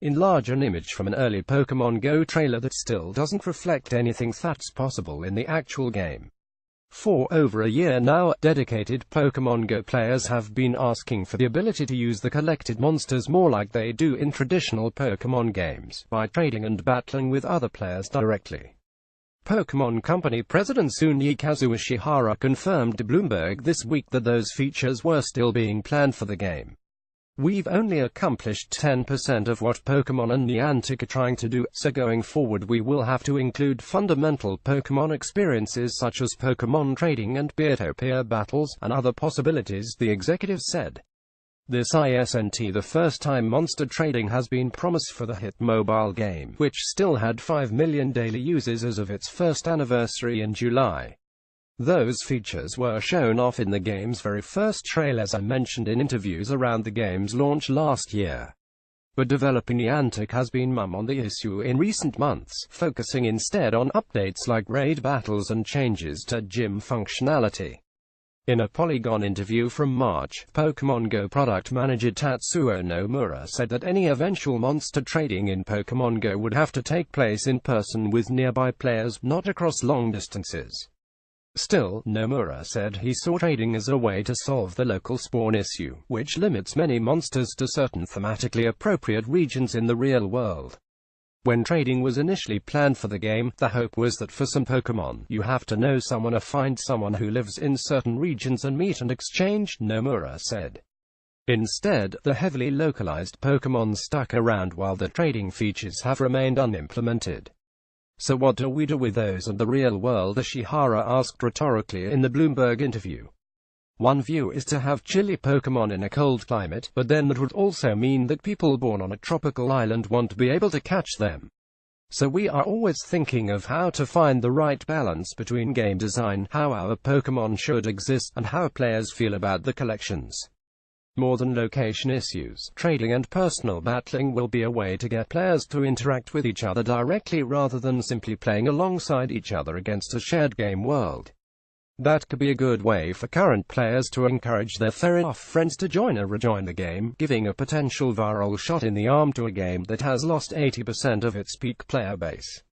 enlarge an image from an early Pokémon Go trailer that still doesn't reflect anything that's possible in the actual game. For over a year now, dedicated Pokémon Go players have been asking for the ability to use the collected monsters more like they do in traditional Pokémon games, by trading and battling with other players directly. Pokémon Company President Sunekazu Ishihara confirmed to Bloomberg this week that those features were still being planned for the game. "We've only accomplished 10% of what Pokémon and Niantic are trying to do, so going forward we will have to include fundamental Pokémon experiences such as Pokémon trading and peer-to-peer battles, and other possibilities," the executive said. This isn't the first time monster trading has been promised for the hit mobile game, which still had 5 million daily users as of its first anniversary in July. Those features were shown off in the game's very first trailers and mentioned in interviews around the game's launch last year. But developer Niantic has been mum on the issue in recent months, focusing instead on updates like raid battles and changes to gym functionality. In a Polygon interview from March, Pokémon Go product manager Tatsuo Nomura said that any eventual monster trading in Pokémon Go would have to take place in person with nearby players, not across long distances. Still, Nomura said he saw trading as a way to solve the local spawn issue, which limits many monsters to certain thematically appropriate regions in the real world. When trading was initially planned for the game, the hope was that for some Pokémon, you have to know someone or find someone who lives in certain regions and meet and exchange, Nomura said. Instead, the heavily localized Pokémon stuck around while the trading features have remained unimplemented. "So what do we do with those in the real world?" Ishihara asked rhetorically in the Bloomberg interview. "One view is to have chilly Pokémon in a cold climate, but then that would also mean that people born on a tropical island want to be able to catch them. So we are always thinking of how to find the right balance between game design, how our Pokémon should exist, and how players feel about the collections. More than location issues, trading and personal battling will be a way to get players to interact with each other directly rather than simply playing alongside each other against a shared game world. That could be a good way for current players to encourage their fair-enough friends to join or rejoin the game, giving a potential viral shot in the arm to a game that has lost 80% of its peak player base."